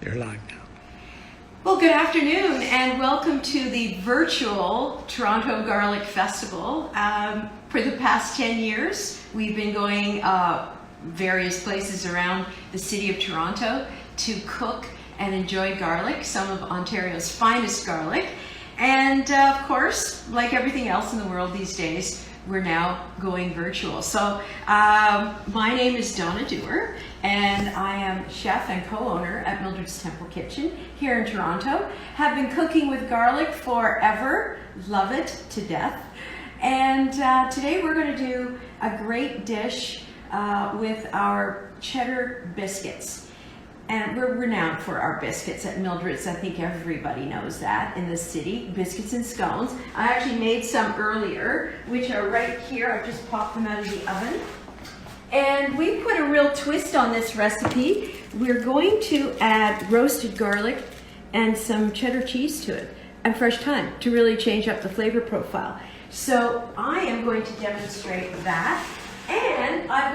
You're live now. Well, good afternoon and welcome to the virtual Toronto Garlic Festival. For the past 10 years, we've been going various places around the city of Toronto to cook and enjoy garlic, some of Ontario's finest garlic. And of course, like everything else in the world these days, we're now going virtual. So my name is Donna Dooher, and I am chef and co-owner at Mildred's Temple Kitchen here in Toronto. Have been cooking with garlic forever, love it to death. And today we're going to do a great dish with our cheddar biscuits. And we're renowned for our biscuits at Mildred's. I think everybody knows that in the city. Biscuits and scones. I actually made some earlier, which are right here. I just popped them out of the oven. And we put a real twist on this recipe. We're going to add roasted garlic and some cheddar cheese to it and fresh thyme to really change up the flavor profile. So I am going to demonstrate that. And I've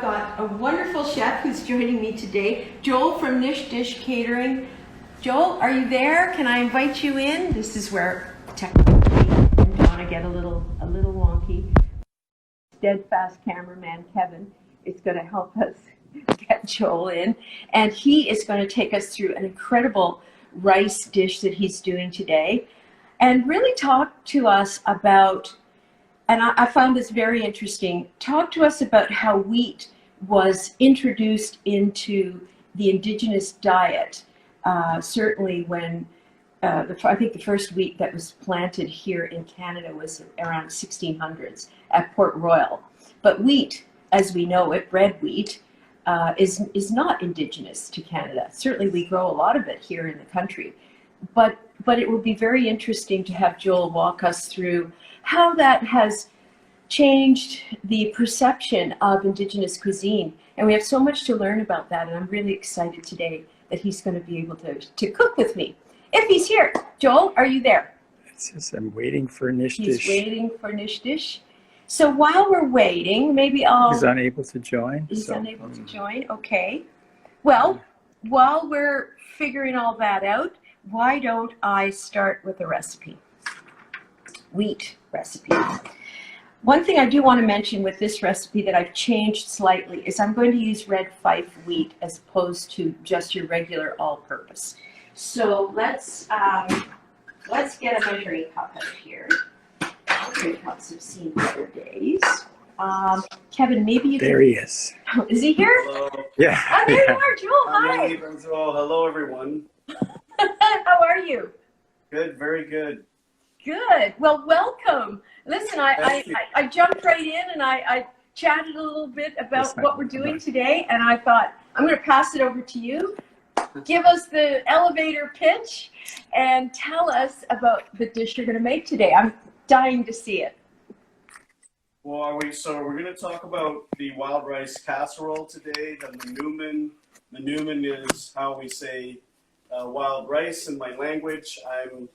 got a wonderful chef who's joining me today, Joel from Nishdish Catering. Joel, are you there? Can I invite you in? This is where technically and Donna get a little wonky. Steadfast cameraman Kevin is going to help us get Joel in, and he is going to take us through an incredible rice dish that he's doing today, and really talk to us about. And I found this very interesting. Talk to us about how wheat was introduced into the Indigenous diet. Certainly when, I think the first wheat that was planted here in Canada was around 1600s at Port Royal. But wheat, as we know it, red wheat, is not Indigenous to Canada. Certainly we grow a lot of it here in the country. But it will be very interesting to have Joel walk us through how that has changed the perception of Indigenous cuisine. And we have so much to learn about that, and I'm really excited today that he's going to be able to cook with me. If he's here. Joel, are you there? It says I'm waiting for Nishdish. He's waiting for Nishdish. So while we're waiting, maybe He's unable to join. He's unable to join, okay. Well, while we're figuring all that out, why don't I start with a recipe? Wheat recipe. One thing I do want to mention with this recipe that I've changed slightly is I'm going to use red Fife wheat as opposed to just your regular all-purpose. So let's get a measuring cup out here. Measuring cups have seen better days. Kevin, maybe you There he is. Is he here? Hello. Yeah. Oh, there you are, Joel. Hi. Hello, everyone. How are you? Good, very good. Good. Well, welcome. Listen, I jumped right in and I chatted a little bit about what we're doing today, and I thought I'm going to pass it over to you. Give us the elevator pitch and tell us about the dish you're going to make today. I'm dying to see it. Well, so we're going to talk about the wild rice casserole today, the Manoomin. Manoomin is how we say wild rice in my language. I'm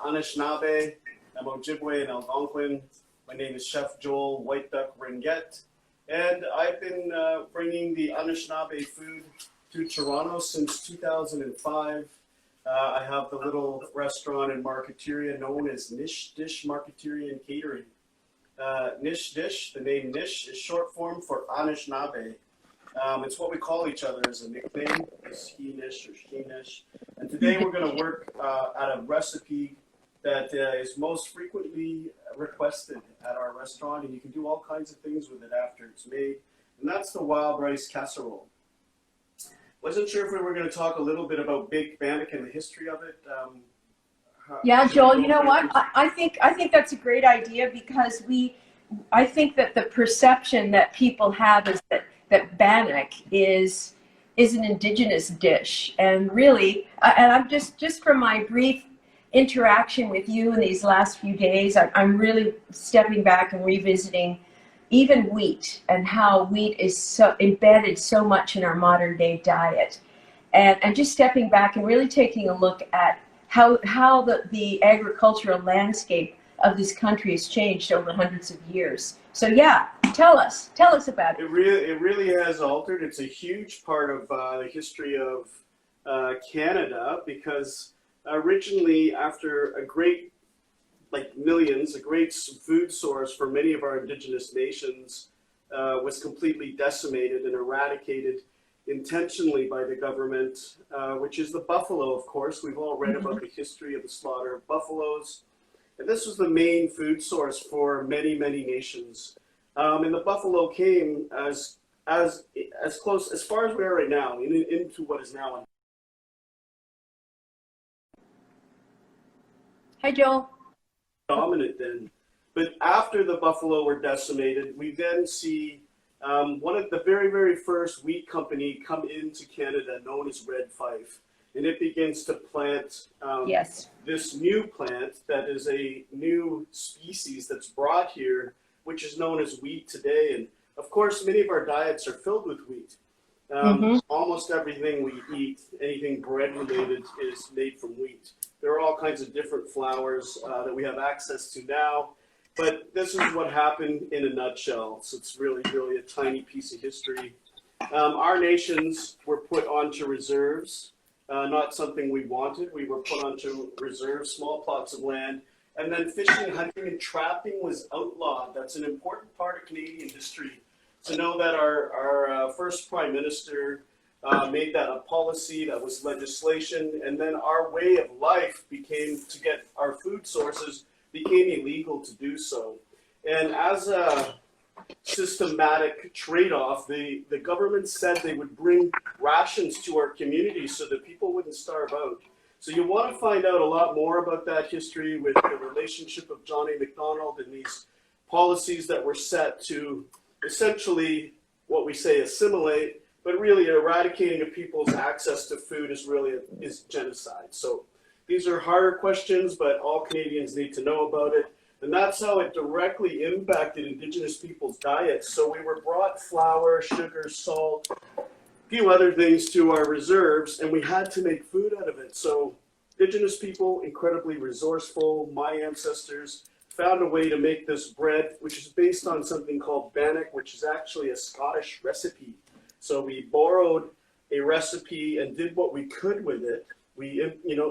Anishinaabe, I'm Ojibwe and Algonquin. My name is Chef Johl Ringuette, and I've been bringing the Anishinaabe food to Toronto since 2005. I have the little restaurant in Marketeria known as Nishdish Marketeria Catering. Nishdish, the name Nish, is short form for Anishinaabe. It's what we call each other as a nickname, Ski-nish or She-nish. And today we're going to work at a recipe that is most frequently requested at our restaurant, and you can do all kinds of things with it after it's made, and that's the wild rice casserole. Wasn't sure if we were going to talk a little bit about Big Bannock and the history of it. Yeah, Joel, you know what? I think that's a great idea, because I think that the perception that people have is that Bannock is an Indigenous dish, and really, and I'm just from my brief interaction with you in these last few days, I'm really stepping back and revisiting even wheat and how wheat is so embedded so much in our modern day diet, and just stepping back and really taking a look at how the agricultural landscape of this country has changed over hundreds of years. So yeah, tell us about it. It really has altered. It's a huge part of the history of Canada, because originally, after a great, like millions, a great food source for many of our Indigenous nations was completely decimated and eradicated intentionally by the government, which is the buffalo, of course. We've all read about the history of the slaughter of buffaloes. And this was the main food source for many, many nations. And the buffalo came as close, as far as we are right now, into what is now. Hi, Joel. Dominant then. But after the buffalo were decimated, we then see one of the very, very first wheat company come into Canada known as Red Fife. And it begins to plant this new plant that is a new species that's brought here, which is known as wheat today. And of course, many of our diets are filled with wheat. Almost everything we eat, anything bread related, is made from wheat. There are all kinds of different flours that we have access to now. But this is what happened in a nutshell. So it's really, really a tiny piece of history. Our nations were put onto reserves. Not something we wanted. We were put onto reserves, small plots of land, and then fishing, hunting, and trapping was outlawed. That's an important part of Canadian history. To know that our first Prime Minister made that a policy, that was legislation, and then our way of life became, to get our food sources, became illegal to do so. And as a systematic trade-off, the government said they would bring rations to our communities so that people wouldn't starve out. So you want to find out a lot more about that history with the relationship of John A. MaCDonald and these policies that were set to essentially, what we say, assimilate, but really eradicating a people's access to food is genocide. So these are harder questions, but all Canadians need to know about it. And that's how it directly impacted Indigenous people's diets. So we were brought flour, sugar, salt, a few other things to our reserves, and we had to make food out of it. So Indigenous people, incredibly resourceful, my ancestors, found a way to make this bread, which is based on something called Bannock, which is actually a Scottish recipe. So we borrowed a recipe and did what we could with it. We,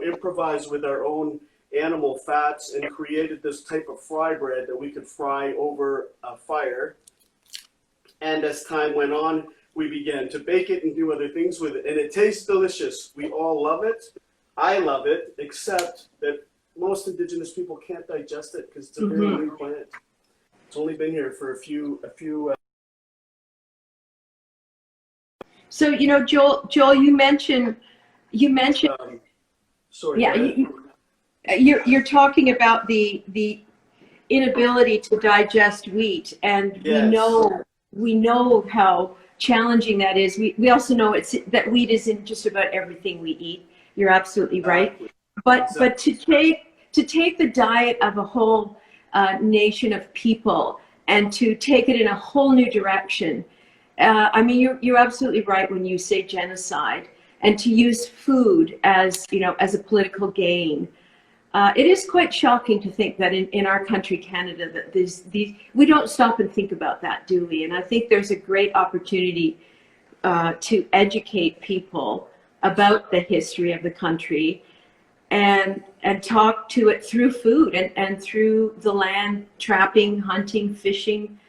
improvised with our own animal fats and created this type of fry bread that we could fry over a fire. And as time went on, we began to bake it and do other things with it. And it tastes delicious. We all love it. I love it, except that most Indigenous people can't digest it because it's a very new plant. It's only been here for a few. So, Joel, you mentioned. Sorry. Yeah, you're talking about the inability to digest wheat, and Yes. we know how challenging that is. We also know that wheat is in just about everything we eat. You're absolutely right. But to take the diet of a whole nation of people and to take it in a whole new direction. You're absolutely right when you say genocide, and to use food as a political gain. It is quite shocking to think that in our country, Canada, that we don't stop and think about that, do we? And I think there's a great opportunity to educate people about the history of the country and talk to it through food and through the land, trapping, hunting, fishing.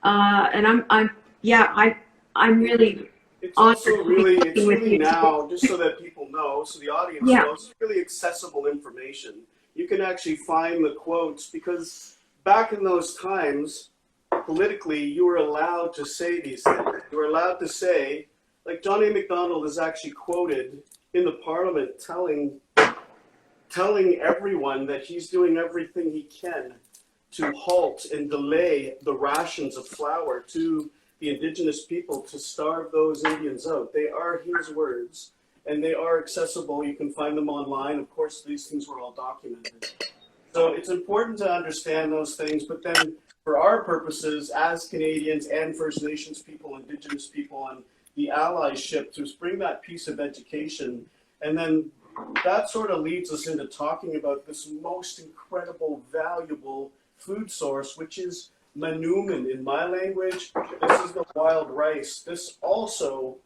And I'm really. It's also really now, just so that people know, so the audience knows, it's really accessible information. You can actually find the quotes, because back in those times, politically, you were allowed to say these things. You were allowed to say, like John A. MaCDonald is actually quoted in the Parliament telling everyone that he's doing everything he can to halt and delay the rations of flour to the Indigenous people, to starve those Indians out. They are his words, and they are accessible. You can find them online. Of course, these things were all documented. So it's important to understand those things, but then for our purposes as Canadians and First Nations people, Indigenous people, and the allyship, to bring that piece of education. And then that sort of leads us into talking about this most incredible, valuable food source, which is manoomin. In my language, this is the wild rice. This also,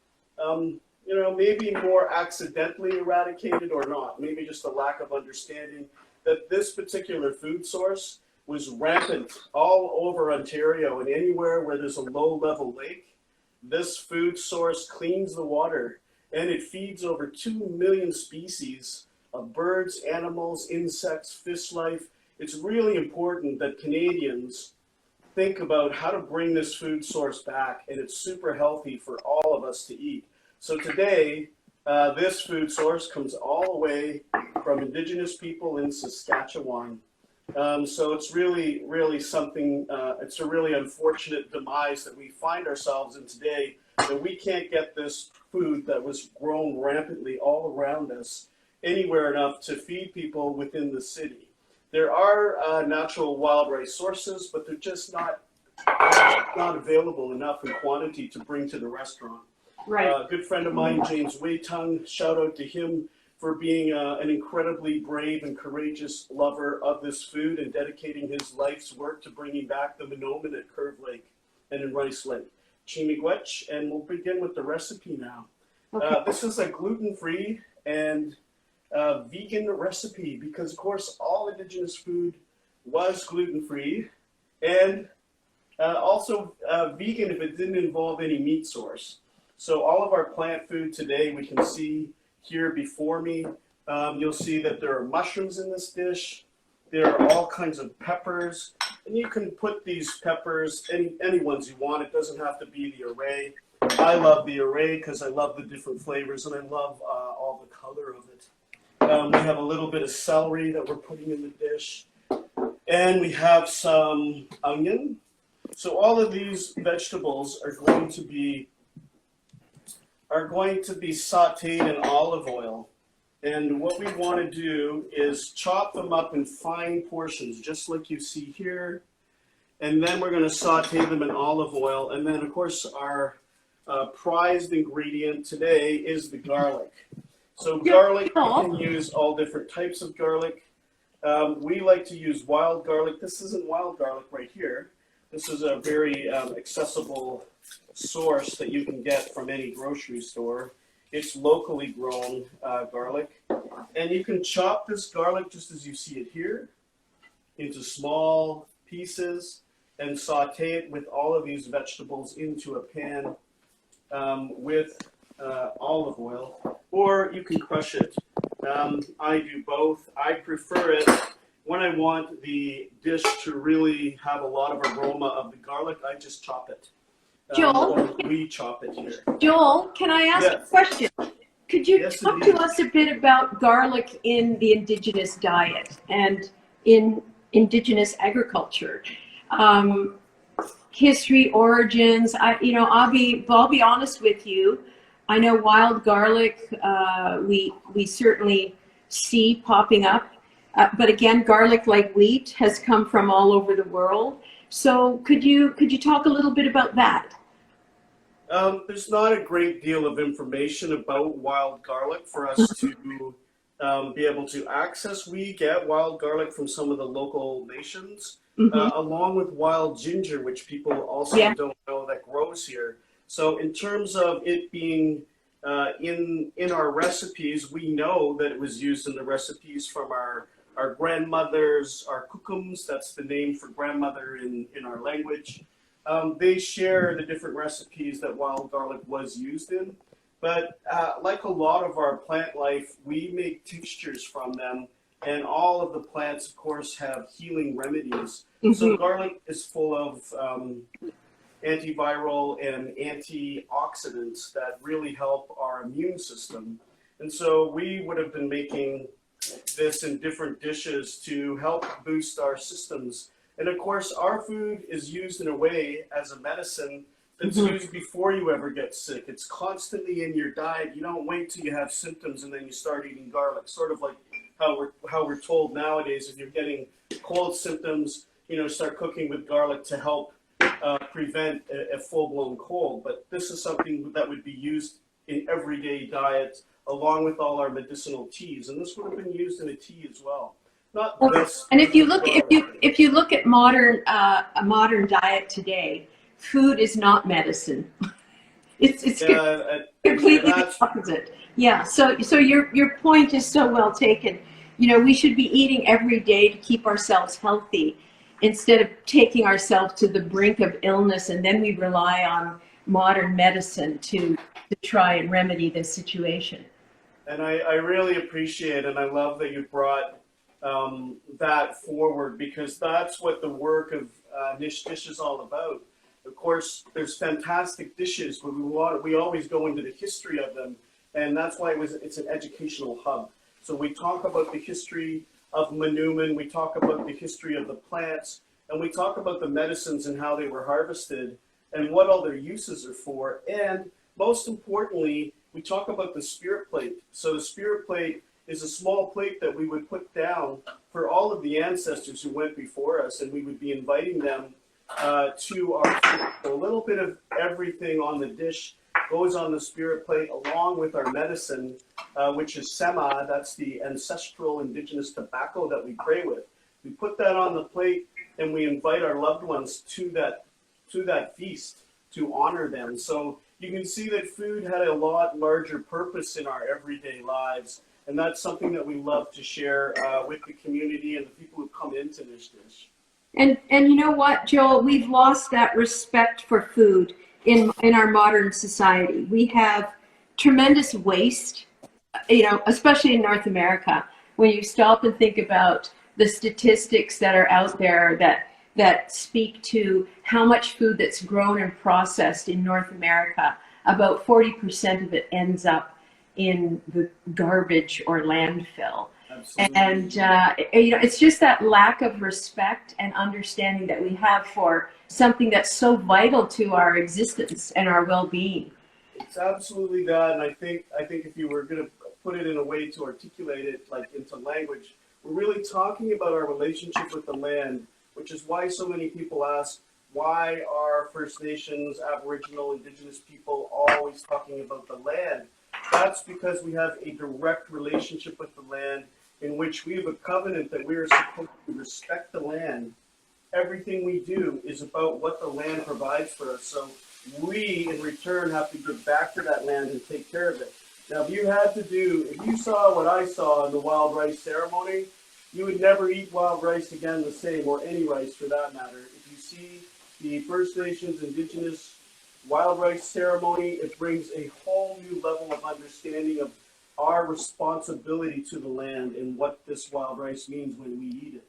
maybe more accidentally eradicated or not, maybe just a lack of understanding that this particular food source was rampant all over Ontario, and anywhere where there's a low-level lake, this food source cleans the water, and it feeds over 2 million species of birds, animals, insects, fish life. It's really important that Canadians think about how to bring this food source back, and it's super healthy for all of us to eat. So today, this food source comes all the way from Indigenous people in Saskatchewan. So it's really, really something, it's a really unfortunate demise that we find ourselves in today, that we can't get this food that was grown rampantly all around us anywhere enough to feed people within the city. There are natural wild rice sources, but they're just not available enough in quantity to bring to the restaurant. Right. A good friend of mine, James Waitung, shout out to him for being an incredibly brave and courageous lover of this food and dedicating his life's work to bringing back the Minoman at Curve Lake and in Rice Lake. Chimigwech, and we'll begin with the recipe now. Okay. This is a gluten-free and vegan recipe because, of course, all Indigenous food was gluten-free and also vegan if it didn't involve any meat source. So all of our plant food today, we can see here before me, you'll see that there are mushrooms in this dish. There are all kinds of peppers, and you can put these peppers, any ones you want. It doesn't have to be the array. I love the array because I love the different flavors, and I love all the color of it. We have a little bit of celery that we're putting in the dish, and we have some onion. So all of these vegetables are going to be sauteed in olive oil. And what we want to do is chop them up in fine portions, just like you see here. And then we're going to saute them in olive oil. And then, of course, our prized ingredient today is the garlic. So garlic, you can use all different types of garlic. We like to use wild garlic. This isn't wild garlic right here. This is a very accessible source that you can get from any grocery store. It's locally grown garlic. And you can chop this garlic just as you see it here into small pieces and saute it with all of these vegetables into a pan with olive oil, or you can crush it. I do both. I prefer it when I want the dish to really have a lot of aroma of the garlic. I just chop it. Joel? We chop it here. Joel, can I ask a question? Could you talk indeed. to us a bit about garlic in the Indigenous diet and in Indigenous agriculture? History, origins. I'll be honest with you. I know wild garlic. We certainly see popping up, but again, garlic, like wheat, has come from all over the world. So could you talk a little bit about that? There's not a great deal of information about wild garlic for us to be able to access. We get wild garlic from some of the local nations, along with wild ginger, which people also don't know that grows here. So in terms of it being in our recipes, we know that it was used in the recipes from our grandmothers, our kukums, that's the name for grandmother in our language. They share the different recipes that wild garlic was used in. But like a lot of our plant life, we make tinctures from them. And all of the plants, of course, have healing remedies. So garlic is full of antiviral and antioxidants that really help our immune system. And so we would have been making this in different dishes to help boost our systems. And of course, our food is used in a way as a medicine that's used before you ever get sick. It's constantly in your diet. You don't wait till you have symptoms and then you start eating garlic. Sort of like how we're told nowadays, if you're getting cold symptoms, start cooking with garlic to help prevent a full-blown cold. But this is something that would be used in everyday diet, along with all our medicinal teas, and this would have been used in a tea as well. Not this. And if you look at modern a modern diet today, food is not medicine. It's Yeah, completely the that's opposite. Yeah. So your point is so well taken. You know, we should be eating every day to keep ourselves healthy instead of taking ourselves to the brink of illness, and then we rely on modern medicine to try and remedy this situation. and I really appreciate and I love that you brought that forward because that's what the work of Nishdish is all about. Of course, there's fantastic dishes, but we always go into the history of them, and that's why it's an educational hub. So we talk about the history of Manoomin, we talk about the history of the plants, and we talk about the medicines and how they were harvested and what all their uses are for. And most importantly, we talk about the spirit plate. So the spirit plate is a small plate that we would put down for all of the ancestors who went before us, and we would be inviting them to our food. So a little bit of everything on the dish goes on the spirit plate along with our medicine, which is sema. That's the ancestral indigenous tobacco that we pray with. We put that on the plate and we invite our loved ones to that feast to honor them. So you can see that food had a lot larger purpose in our everyday lives, and that's something that we love to share with the community and the people who come into Nishdish. And you know what, Joel? We've lost that respect for food in our modern society. We have tremendous waste, you know, especially in North America. When you stop and think about the statistics that are out there that speak to how much food that's grown and processed in North America, about 40% of it ends up in the garbage or landfill. Absolutely. And you know, it's just that lack of respect and understanding that we have for something that's so vital to our existence and our well-being. It's absolutely that, and I think if you were going to put it in a way to articulate it like into language, we're really talking about our relationship with the land, which is why so many people ask, why are First Nations, Aboriginal, Indigenous people always talking about the land? That's because we have a direct relationship with the land in which we have a covenant that we are supposed to respect the land. Everything we do is about what the land provides for us. So we, in return, have to give back to that land and take care of it. Now, if you saw what I saw in the wild rice ceremony, you would never eat wild rice again the same, or any rice for that matter. If you see the First Nations, Indigenous wild rice ceremony, it brings a whole new level of understanding of our responsibility to the land and what this wild rice means when we eat it.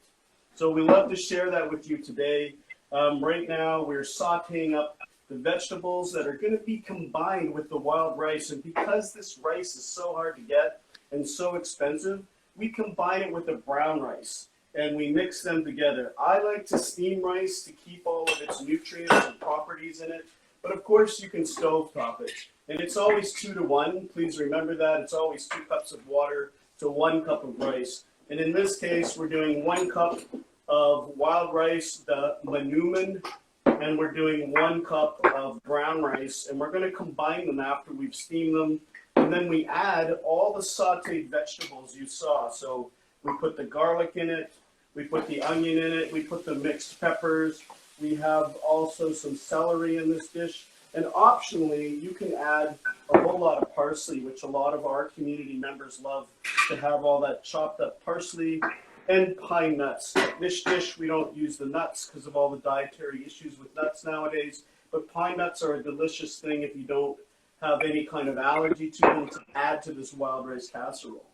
So we love to share that with you today. Right now, we're sauteing up the vegetables that are going to be combined with the wild rice. And because this rice is so hard to get and so expensive, we combine it with the brown rice and we mix them together. I like to steam rice to keep all of its nutrients and properties in it. But of course, you can stovetop it. And it's always 2 to 1. Please remember that. It's always 2 cups of water to 1 cup of rice. And in this case, we're doing 1 cup of wild rice, the Manoomin, and we're doing 1 cup of brown rice. And we're going to combine them after we've steamed them. And then we add all the sauteed vegetables you saw. So we put the garlic in it, we put the onion in it, we put the mixed peppers. We have also some celery in this dish. And optionally, you can add a whole lot of parsley, which a lot of our community members love to have all that chopped up parsley and pine nuts. This dish, we don't use the nuts because of all the dietary issues with nuts nowadays. But pine nuts are a delicious thing if you don't have any kind of allergy to them to add to this wild rice casserole.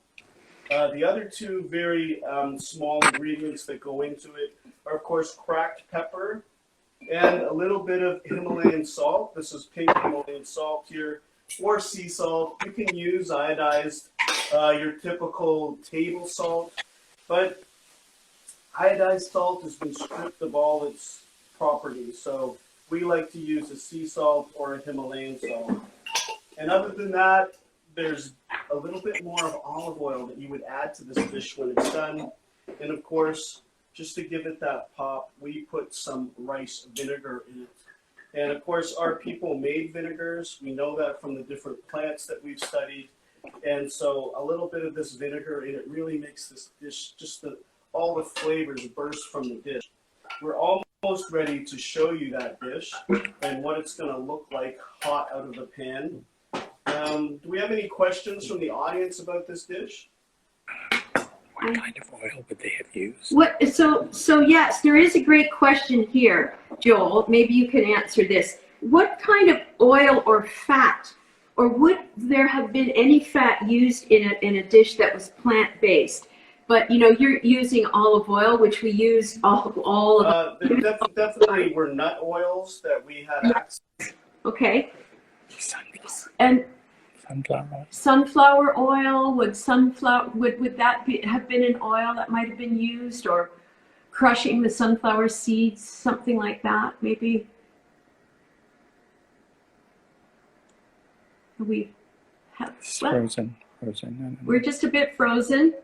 The other 2 very small ingredients that go into it are, of course, cracked pepper and a little bit of Himalayan salt. This is pink Himalayan salt here, or sea salt. You can use iodized, your typical table salt, but iodized salt has been stripped of all its properties. So we like to use a sea salt or a Himalayan salt. And other than that, there's a little bit more of olive oil that you would add to this dish when it's done. And of course, just to give it that pop, we put some rice vinegar in it. And of course, our people made vinegars. We know that from the different plants that we've studied. And so a little bit of this vinegar in it really makes this dish, all the flavors burst from the dish. We're almost almost ready to show you that dish and what it's going to look like hot out of the pan. Do we have any questions from the audience about this dish? What kind of oil would they have used? So yes, there is a great question here, Joel. Maybe you can answer this. What kind of oil or fat, or would there have been any fat used in a dish that was plant-based? But you know, you're using olive oil, which we use all of. There definitely were nut oils that we had access. Okay. Sunflower. And Sunflower. sunflower oil, would that have been an oil that might have been used, or crushing the sunflower seeds, something like that, maybe? It's frozen. We're just a bit frozen.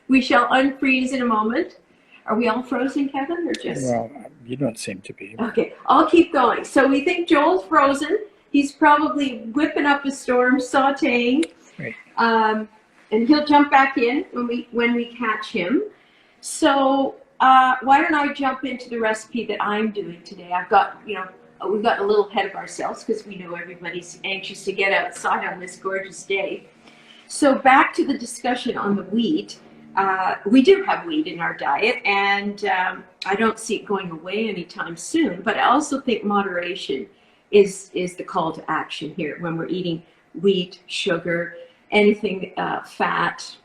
We shall unfreeze in a moment. Are we all frozen, Kevin, or just? Well, you don't seem to be. Okay, I'll keep going. So we think Joel's frozen. He's probably whipping up a storm, sautéing, Right. and he'll jump back in when we catch him. So why don't I jump into the recipe that I'm doing today? I've got, we've gotten a little ahead of ourselves because we know everybody's anxious to get outside on this gorgeous day. So back to the discussion on the wheat. We do have wheat in our diet, and I don't see it going away anytime soon, but I also think moderation is the call to action here when we're eating wheat, sugar, anything fat,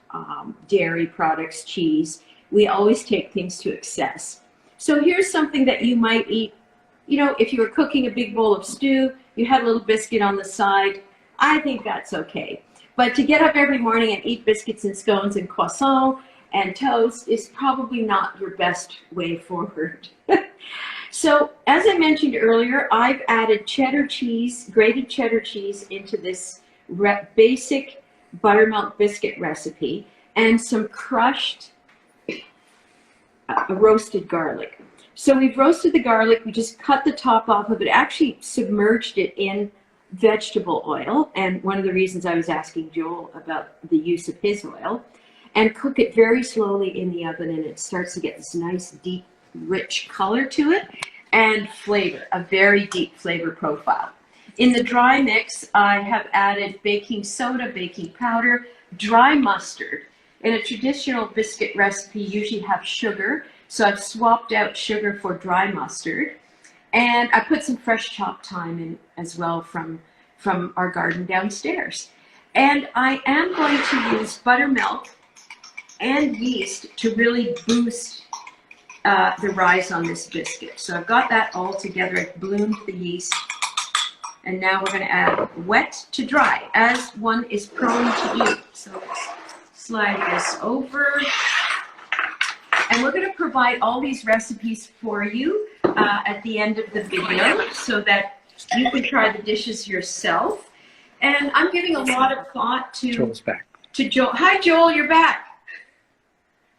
dairy products, cheese. We always take things to excess. So here's something that you might eat. If you were cooking a big bowl of stew, you had a little biscuit on the side, I think that's okay. But to get up every morning and eat biscuits and scones and croissant and toast is probably not your best way forward. So, as I mentioned earlier, I've added cheddar cheese, grated cheddar cheese, into this basic buttermilk biscuit recipe, and some crushed roasted garlic. So we've roasted the garlic, we just cut the top off of it, actually submerged it in vegetable oil, and one of the reasons I was asking Joel about the use of his oil, and cook it very slowly in the oven, and it starts to get this nice, deep, rich color to it, and flavor, a very deep flavor profile. In the dry mix, I have added baking soda, baking powder, dry mustard. In a traditional biscuit recipe, you usually have sugar, so I've swapped out sugar for dry mustard. And I put some fresh chopped thyme in as well from our garden downstairs. And I am going to use buttermilk and yeast to really boost the rise on this biscuit. So I've got that all together. I've bloomed the yeast. And now we're going to add wet to dry, as one is prone to do. So let's slide this over. And we're going to provide all these recipes for you at the end of the video so that you can try the dishes yourself. And I'm giving a lot of thought to Joel's back. Joel. Hi, Joel, you're back.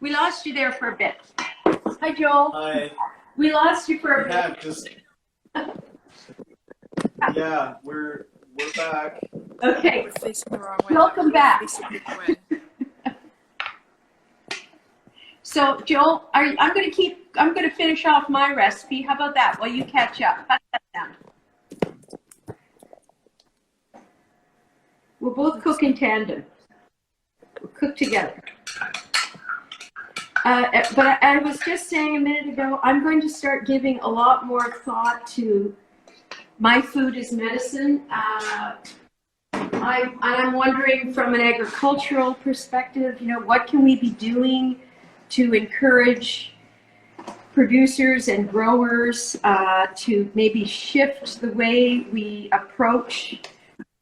We lost you there for a bit. Hi, Joel. Hi. We lost you for a bit. Yeah, we're back. Okay. We're facing the wrong way. Welcome back. Facing the other way. So, Joel, I'm going to finish off my recipe. How about that? While you catch up. How's that sound? We'll both cook in tandem. We'll cook together. But I was just saying a minute ago, I'm going to start giving a lot more thought to my food as medicine. I'm wondering from an agricultural perspective, what can we be doing to encourage producers and growers to maybe shift the way we approach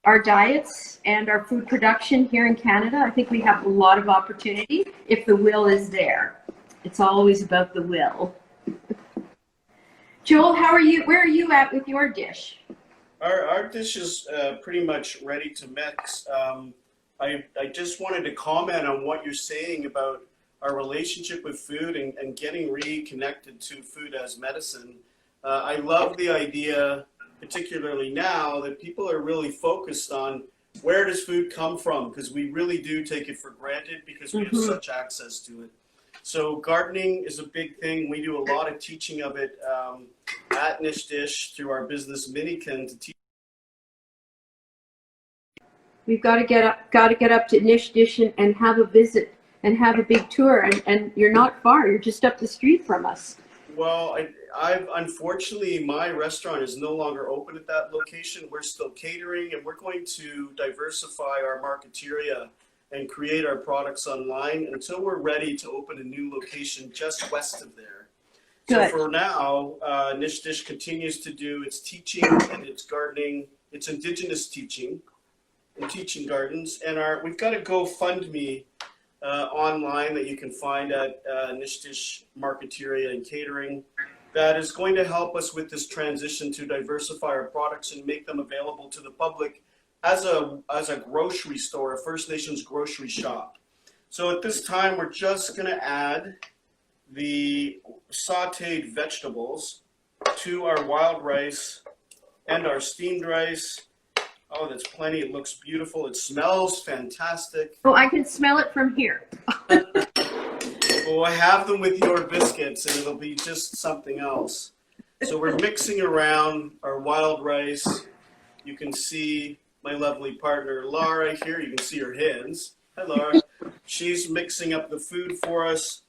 our diets and our food production here in Canada. I think we have a lot of opportunity if the will is there. It's always about the will. Joel, how are you? Where are you at with your dish? Our dish is pretty much ready to mix. I just wanted to comment on what you're saying about our relationship with food and getting reconnected to food as medicine. I love the idea, particularly now, that people are really focused on where does food come from, because we really do take it for granted because we have such access to it. So gardening is a big thing. We do a lot of teaching of it at Nishdish through our business Minikin to teach. We've got to get up to Nishdish and have a visit and have a big tour. And you're not far. You're just up the street from us. Well, I've unfortunately, my restaurant is no longer open at that location. We're still catering, and we're going to diversify our marketeria and create our products online until we're ready to open a new location just west of there. Good. So for now, Nishdish continues to do its teaching and its gardening, its Indigenous teaching and teaching gardens. And we've got a GoFundMe online that you can find at Nishdish Marketeria Catering that is going to help us with this transition to diversify our products and make them available to the public as a grocery store, a First Nations grocery shop. So at this time, we're just going to add the sauteed vegetables to our wild rice and our steamed rice. Oh, that's plenty. It looks beautiful. It smells fantastic. Oh, I can smell it from here. Well, I have them with your biscuits, and it'll be just something else. So we're mixing around our wild rice. You can see my lovely partner, Laura, here. You can see her hands. Hi, Laura. She's mixing up the food for us.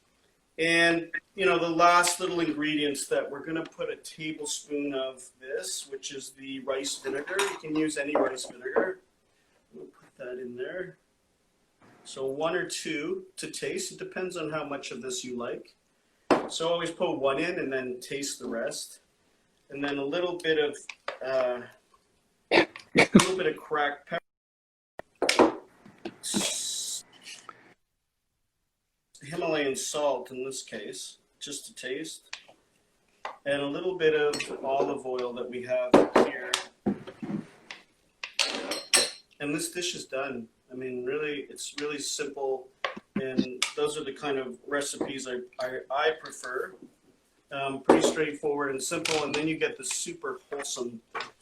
And, you know, the last little ingredients that we're going to put a tablespoon of this, which is the rice vinegar. You can use any rice vinegar. We'll put that in there. So 1 or 2 to taste. It depends on how much of this you like. So always put 1 in and then taste the rest. And then a little bit of cracked pepper. Himalayan salt in this case, just to taste. And a little bit of olive oil that we have here. And this dish is done. I mean, really, it's really simple, and those are the kind of recipes I prefer. Pretty straightforward and simple, and then you get the super wholesome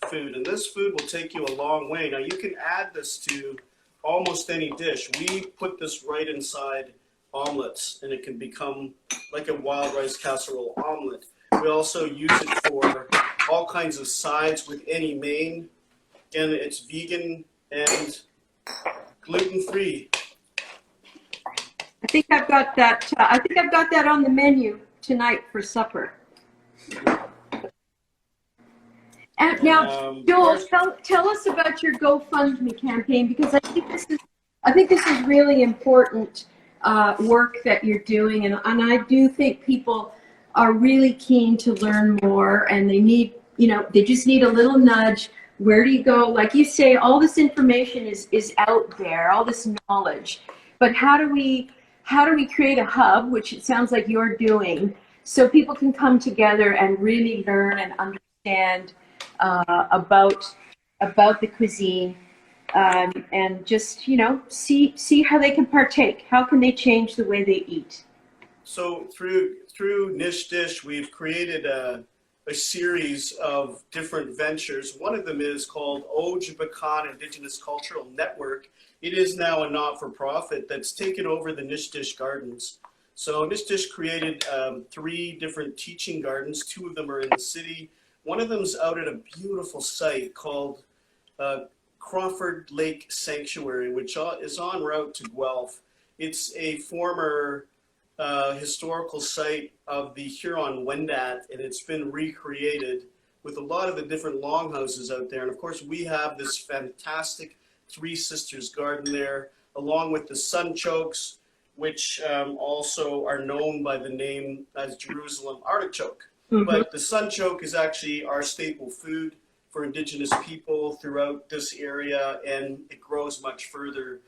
food. And this food will take you a long way. Now, you can add this to almost any dish. We put this right inside omelets, and it can become like a wild rice casserole omelet. We also use it for all kinds of sides with any main, and it's vegan and gluten-free. I think I've got that. I think I've got that on the menu tonight for supper. And now, Joel, tell us about your GoFundMe campaign, because I think this is really important work that you're doing, and I do think people are really keen to learn more, and they need, they just need a little nudge. Where do you go? Like you say, all this information is out there, all this knowledge, but how do we create a hub, which it sounds like you're doing, so people can come together and really learn and understand about the cuisine, and just see how they can partake. How can they change the way they eat? So through Nishdish, we've created a series of different ventures. One of them is called Ojibwakan Indigenous Cultural Network. It is now a not-for-profit that's taken over the Nishdish Gardens. So Nishdish created 3 different teaching gardens. 2 of them are in the city. One of them's out at a beautiful site called Crawford Lake Sanctuary, which is en route to Guelph. It's a former historical site of the Huron-Wendat, and it's been recreated with a lot of the different longhouses out there. And of course, we have this fantastic Three Sisters garden there, along with the sunchokes, which also are known by the name as Jerusalem artichoke. Mm-hmm. But the sunchoke is actually our staple food for Indigenous people throughout this area, and it grows much further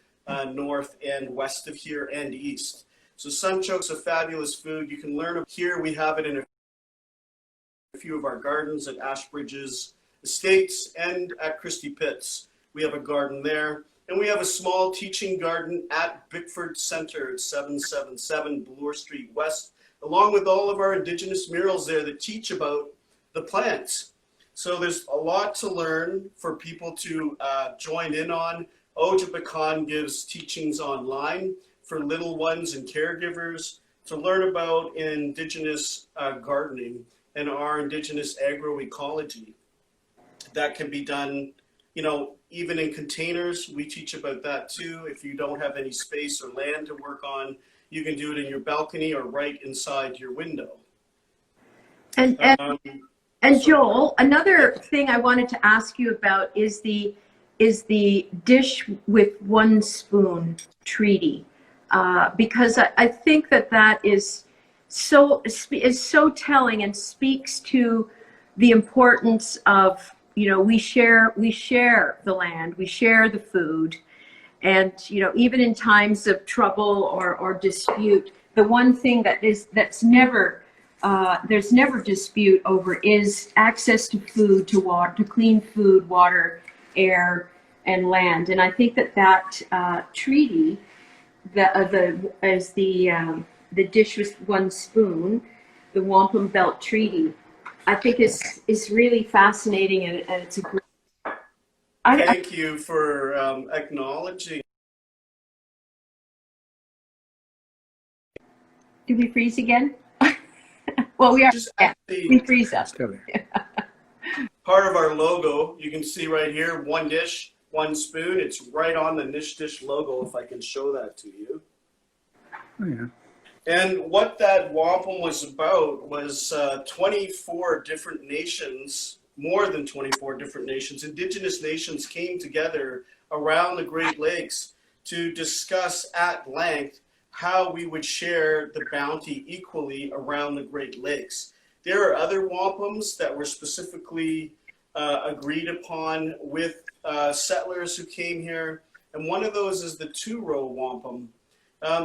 north and west of here and east. So sunchoke's a fabulous food. You can learn here. We have it in a few of our gardens at Ashbridges Estates and at Christie Pitts. We have a garden there. And we have a small teaching garden at Bickford Center at 777 Bloor Street West, along with all of our Indigenous murals there that teach about the plants. So there's a lot to learn for people to join in on. Ojibwakan gives teachings online for little ones and caregivers. to learn about Indigenous gardening and our Indigenous agroecology. That can be done, even in containers. We teach about that too. If you don't have any space or land to work on, you can do it in your balcony or right inside your window. And Um, Joel, another thing I wanted to ask you about is the dish with one spoon treaty, because I think that is so telling and speaks to the importance of, we share the land, we share the food, and even in times of trouble or dispute, the one thing that's never there's never dispute over is access to food, to water, to clean food, water, air, and land. And I think that treaty, the dish with one spoon, the Wampum Belt Treaty, I think is really fascinating, and it's a great. Thank you for acknowledging. Did we freeze again? Well, we are. Just Yeah, actually, we freeze up. Still there. part of our logo, you can see right here, one dish, one spoon. It's right on the Nishdish logo, if I can show that to you. Oh, yeah. And what that wampum was about was 24 different nations, more than 24 different nations, Indigenous nations came together around the Great Lakes to discuss at length how we would share the bounty equally around the Great Lakes. There are other wampums that were specifically agreed upon with settlers who came here, and one of those is the two-row wampum.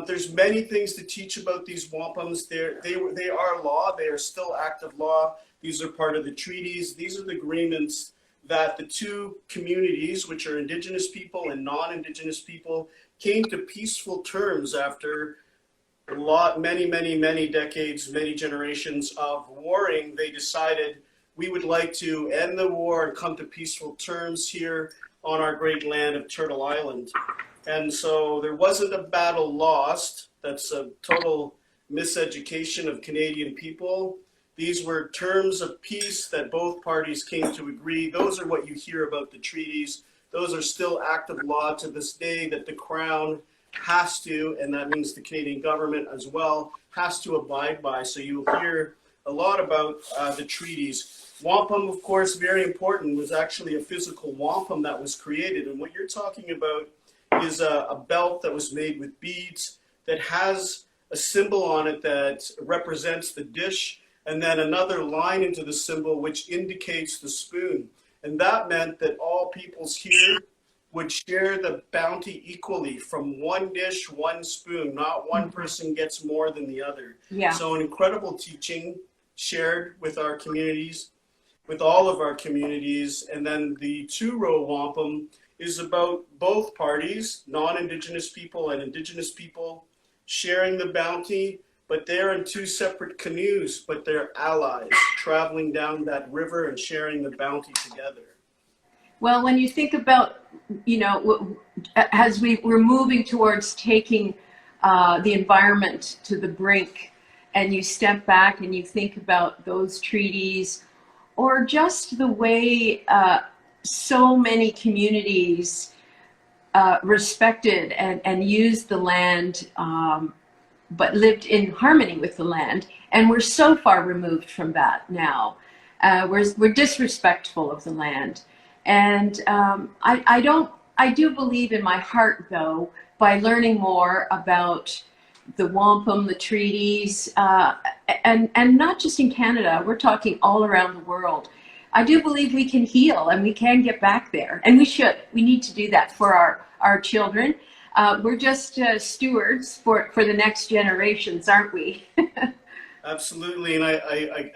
There's many things to teach about these wampums. They are law. They are still active law. These are part of the treaties. These are the agreements that the two communities, which are Indigenous people and non-Indigenous people, came to peaceful terms after many decades, many generations of warring. They decided we would like to end the war and come to peaceful terms here on our great land of Turtle Island. And so there wasn't a battle lost. That's a total miseducation of Canadian people. These were terms of peace that both parties came to agree. Those are what you hear about the treaties. Those are still active law to this day that the Crown has to, and that means the Canadian government as well, has to abide by. So you'll hear a lot about the treaties. Wampum, of course, very important, was actually a physical wampum that was created. And what you're talking about is a belt that was made with beads that has a symbol on it that represents the dish, and then another line into the symbol which indicates the spoon. And that meant that all peoples here would share the bounty equally from one dish, one spoon. Not one person gets more than the other. Yeah. So an incredible teaching shared with our communities, with all of our communities. And then the two-row wampum is about both parties, non-Indigenous people and Indigenous people, sharing the bounty, but they're in two separate canoes, but they're allies, traveling down that river and sharing the bounty together. Well, when you think about, as we're moving towards taking the environment to the brink, and you step back and you think about those treaties, or just the way so many communities respected and used the land, but lived in harmony with the land. And we're so far removed from that now. We're disrespectful of the land. And I do believe in my heart, though, by learning more about the wampum, the treaties, and not just in Canada, we're talking all around the world. I do believe we can heal and we can get back there, and we should. We need to do that for our children. We're just stewards for the next generations, aren't we? Absolutely, and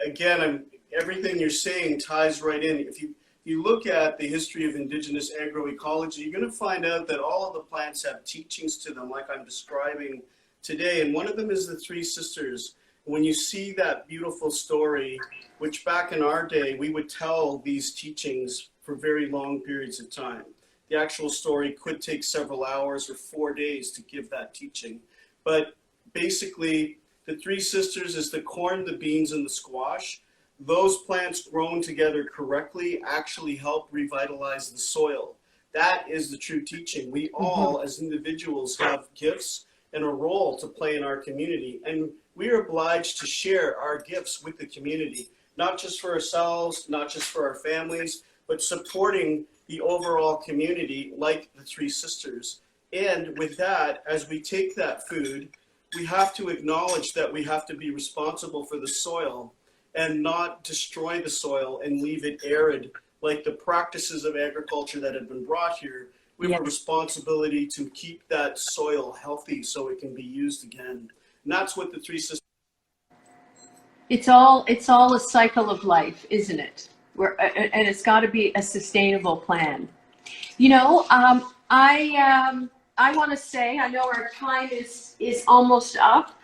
again, everything you're saying ties right in. If you look at the history of Indigenous agroecology, you're going to find out that all of the plants have teachings to them, like I'm describing today, and one of them is the Three Sisters. When you see that beautiful story, which back in our day, we would tell these teachings for very long periods of time. The actual story could take several hours or 4 days to give that teaching. But basically, The Three Sisters is the corn, the beans, and the squash. Those plants grown together correctly actually help revitalize the soil. That is the true teaching. We all, as individuals, have gifts and a role to play in our community, and we are obliged to share our gifts with the community, not just for ourselves, not just for our families, but supporting the overall community like the Three Sisters. And with that, as we take that food, we have to acknowledge that we have to be responsible for the soil and not destroy the soil and leave it arid like the practices of agriculture that have been brought here. We have a responsibility to keep that soil healthy so it can be used again. And that's what the Three Sisters. It's all a cycle of life, isn't it? And it's got to be a sustainable plan. You know, I want to say, I know our time is almost up.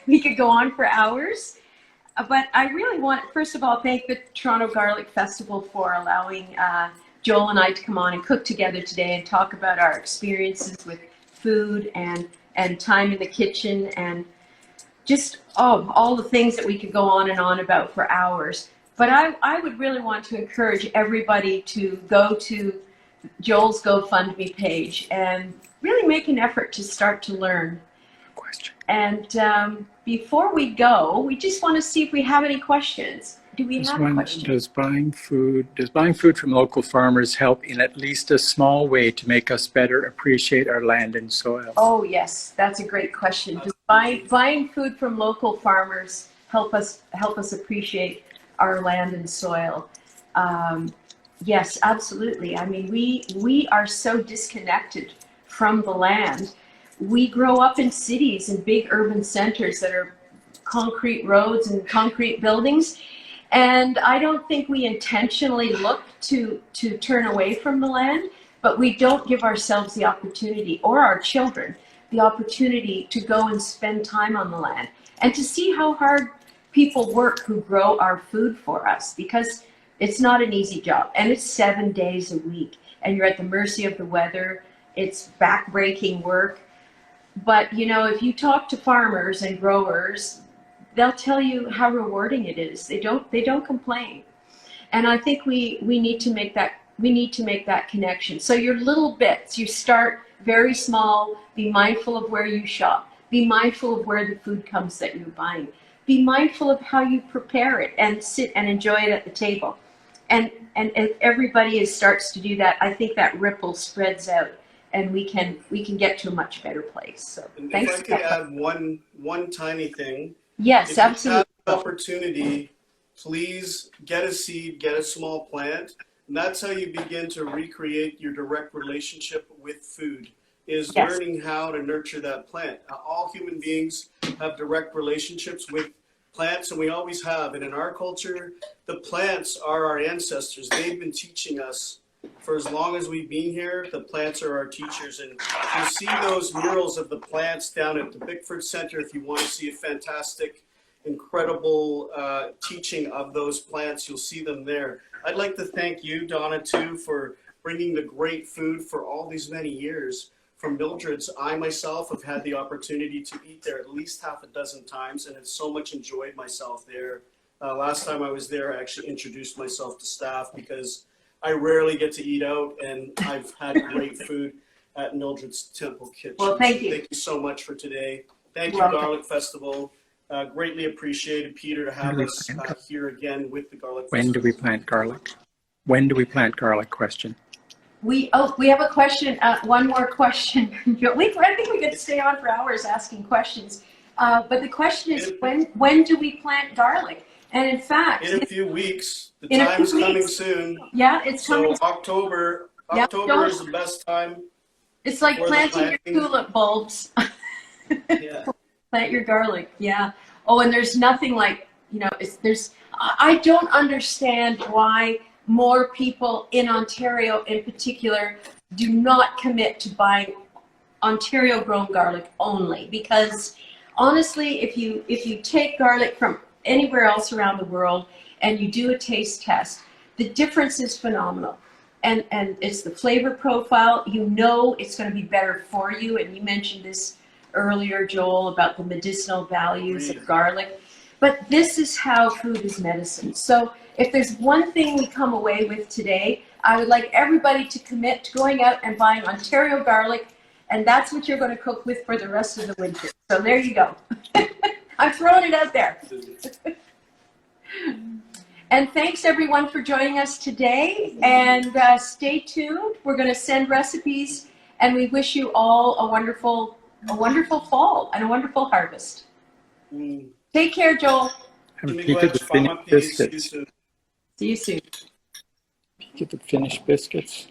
We could go on for hours, but I really want, first of all, thank the Toronto Garlic Festival for allowing Joel and I to come on and cook together today and talk about our experiences with food and time in the kitchen and just all the things that we could go on and on about for hours. But I would really want to encourage everybody to go to Joel's GoFundMe page and really make an effort to start to learn. Question. And before we go, we just want to see if we have any questions. Do we have a question? Does buying food from local farmers help in at least a small way to make us better appreciate our land and soil? Oh yes, that's a great question. Does buying food from local farmers help us appreciate our land and soil? Yes, absolutely. I mean, we are so disconnected from the land. We grow up in cities and big urban centers that are concrete roads and concrete buildings. And I don't think we intentionally look to turn away from the land, but we don't give ourselves the opportunity, or our children, the opportunity to go and spend time on the land and to see how hard people work who grow our food for us, because it's not an easy job, and it's 7 days a week, and you're at the mercy of the weather. It's back-breaking work. But, you know, if you talk to farmers and growers, they'll tell you how rewarding it is. They don't complain. And I think we need to make that connection. So your little bits, you start very small, be mindful of where you shop, be mindful of where the food comes that you're buying, be mindful of how you prepare it and sit and enjoy it at the table. And if everybody starts to do that, I think that ripple spreads out and we can get to a much better place. So And thanks. if I could add one tiny thing. Yes, If you absolutely. have the opportunity, please get a seed, get a small plant, and that's how you begin to recreate your direct relationship with food, is Yes. learning how to nurture that plant. All human beings have direct relationships with plants, and we always have. And in our culture, the plants are our ancestors. They've been teaching us for as long as we've been here. The plants are our teachers, and you see those murals of the plants down at the Bickford Center if you want to see a fantastic, incredible teaching of those plants. You'll see them there. I'd like to thank you, Donna, too, for bringing the great food for all these many years. From Mildred's, I myself have had the opportunity to eat there at least half a dozen times, and have so much enjoyed myself there. Last time I was there, I actually introduced myself to staff because I rarely get to eat out, and I've had great food at Mildred's Temple Kitchen. Well, thank you. Thank you so much for today. Thank you, Welcome. Garlic Festival. Greatly appreciated, Peter, to have us here again with the Garlic Festival. When do we plant garlic? When do we plant garlic? Question. We have a question, one more question. I think we could stay on for hours asking questions. But the question is, when do we plant garlic? And in fact, In a few weeks. The In a time is few coming weeks. soon. yeah, it's So coming. October Yep, is the best time. It's like for the planting your planting. tulip bulbs. Yeah. Plant your garlic, yeah. Oh, and there's nothing like, you know, I don't understand why more people in Ontario in particular do not commit to buying Ontario grown garlic only, because honestly, if you take garlic from anywhere else around the world and you do a taste test, the difference is phenomenal. And it's the flavor profile. You know it's going to be better for you. And you mentioned this earlier, Joel, about the medicinal values of garlic. But this is how food is medicine. So if there's one thing we come away with today, I would like everybody to commit to going out and buying Ontario garlic, and that's what you're going to cook with for the rest of the winter. So there you go. I'm throwing it out there. And thanks everyone for joining us today, and stay tuned. We're going to send recipes, and we wish you all a wonderful fall and a wonderful harvest. Take care, Joel. And peek at the finished biscuits. See you soon. Peek at the finished biscuits.